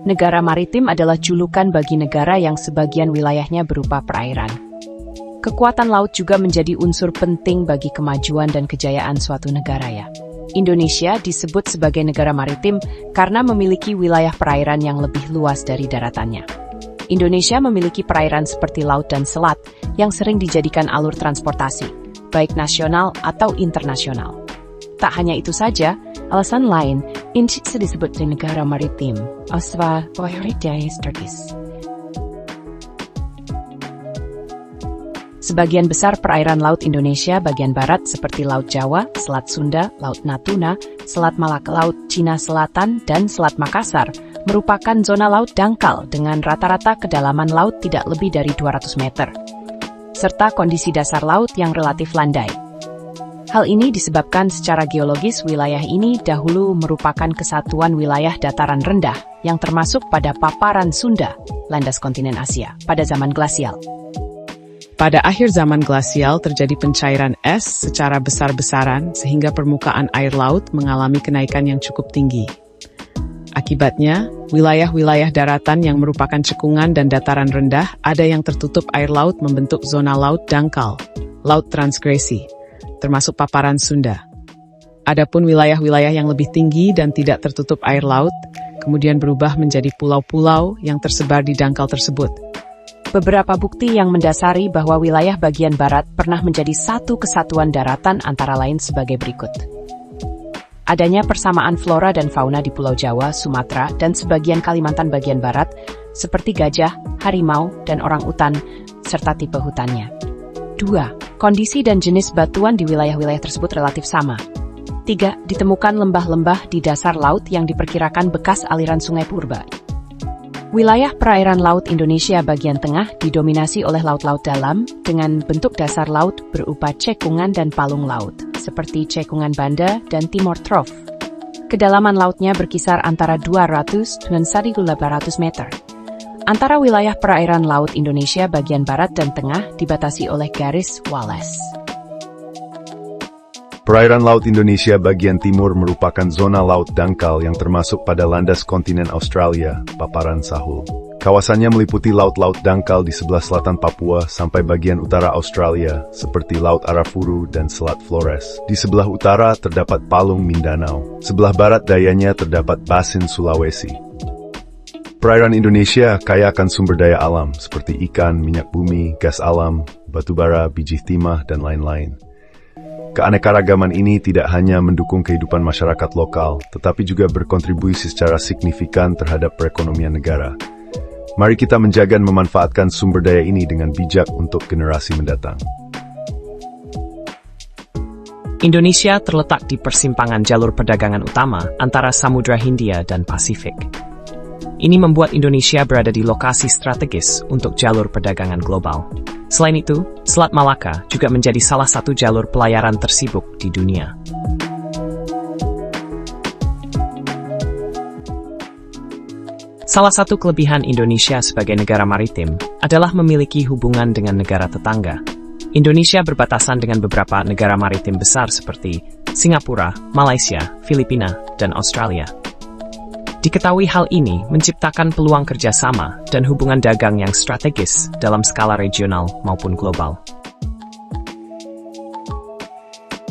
Negara maritim adalah julukan bagi negara yang sebagian wilayahnya berupa perairan. Kekuatan laut juga menjadi unsur penting bagi kemajuan dan kejayaan suatu negara ya. Indonesia disebut sebagai negara maritim karena memiliki wilayah perairan yang lebih luas dari daratannya. Indonesia memiliki perairan seperti laut dan selat yang sering dijadikan alur transportasi, baik nasional atau internasional. Tak hanya itu saja, alasan lain, Indonesia disebut negara maritim. Sebagian besar perairan laut Indonesia bagian barat seperti Laut Jawa, Selat Sunda, Laut Natuna, Selat Malaka, Laut Cina Selatan, dan Selat Makassar merupakan zona laut dangkal dengan rata-rata kedalaman laut tidak lebih dari 200 meter, serta kondisi dasar laut yang relatif landai. Hal ini disebabkan secara geologis wilayah ini dahulu merupakan kesatuan wilayah dataran rendah yang termasuk pada paparan Sunda, landas kontinen Asia, pada zaman glasial. Pada akhir zaman glasial terjadi pencairan es secara besar-besaran sehingga permukaan air laut mengalami kenaikan yang cukup tinggi. Akibatnya, wilayah-wilayah daratan yang merupakan cekungan dan dataran rendah ada yang tertutup air laut membentuk zona laut dangkal, laut transgresi, termasuk paparan Sunda. Adapun wilayah-wilayah yang lebih tinggi dan tidak tertutup air laut, kemudian berubah menjadi pulau-pulau yang tersebar di dangkal tersebut. Beberapa bukti yang mendasari bahwa wilayah bagian barat pernah menjadi satu kesatuan daratan antara lain sebagai berikut. Adanya persamaan flora dan fauna di Pulau Jawa, Sumatera, dan sebagian Kalimantan bagian barat, seperti gajah, harimau, dan orang utan, serta tipe hutannya. 2. Kondisi dan jenis batuan di wilayah-wilayah tersebut relatif sama. 3. Ditemukan lembah-lembah di dasar laut yang diperkirakan bekas aliran sungai purba. Wilayah perairan laut Indonesia bagian tengah didominasi oleh laut-laut dalam dengan bentuk dasar laut berupa cekungan dan palung laut, seperti cekungan Banda dan Timor Trough. Kedalaman lautnya berkisar antara 200 dan 1.800 meter. Antara wilayah perairan laut Indonesia bagian barat dan tengah dibatasi oleh garis Wallace. Perairan laut Indonesia bagian timur merupakan zona laut dangkal yang termasuk pada landas kontinen Australia, paparan Sahul. Kawasannya meliputi laut-laut dangkal di sebelah selatan Papua sampai bagian utara Australia, seperti Laut Arafuru dan Selat Flores. Di sebelah utara terdapat Palung Mindanao. Sebelah barat dayanya terdapat Basin Sulawesi. Perairan Indonesia kaya akan sumber daya alam, seperti ikan, minyak bumi, gas alam, batubara, biji timah, dan lain-lain. Keanekaragaman ini tidak hanya mendukung kehidupan masyarakat lokal, tetapi juga berkontribusi secara signifikan terhadap perekonomian negara. Mari kita menjaga dan memanfaatkan sumber daya ini dengan bijak untuk generasi mendatang. Indonesia terletak di persimpangan jalur perdagangan utama antara Samudra Hindia dan Pasifik. Ini membuat Indonesia berada di lokasi strategis untuk jalur perdagangan global. Selain itu, Selat Malaka juga menjadi salah satu jalur pelayaran tersibuk di dunia. Salah satu kelebihan Indonesia sebagai negara maritim adalah memiliki hubungan dengan negara tetangga. Indonesia berbatasan dengan beberapa negara maritim besar seperti Singapura, Malaysia, Filipina, dan Australia. Diketahui hal ini menciptakan peluang kerjasama dan hubungan dagang yang strategis dalam skala regional maupun global.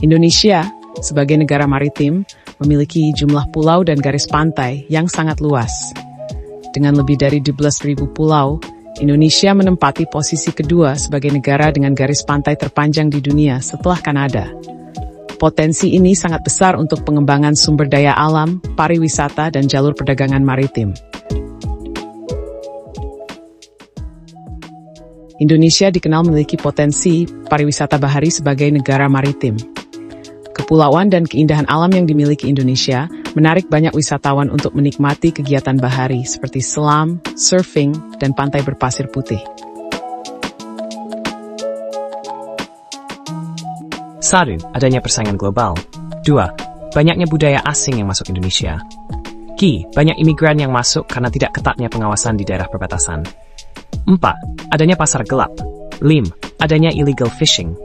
Indonesia, sebagai negara maritim, memiliki jumlah pulau dan garis pantai yang sangat luas. Dengan lebih dari 12.000 pulau, Indonesia menempati posisi kedua sebagai negara dengan garis pantai terpanjang di dunia setelah Kanada. Potensi ini sangat besar untuk pengembangan sumber daya alam, pariwisata, dan jalur perdagangan maritim. Indonesia dikenal memiliki potensi pariwisata bahari sebagai negara maritim. Kepulauan dan keindahan alam yang dimiliki Indonesia menarik banyak wisatawan untuk menikmati kegiatan bahari seperti selam, surfing, dan pantai berpasir putih. 1. Adanya persaingan global. 2. Banyaknya budaya asing yang masuk Indonesia. Banyak imigran yang masuk karena tidak ketatnya pengawasan di daerah perbatasan. 4. Adanya pasar gelap. 5. Adanya illegal fishing.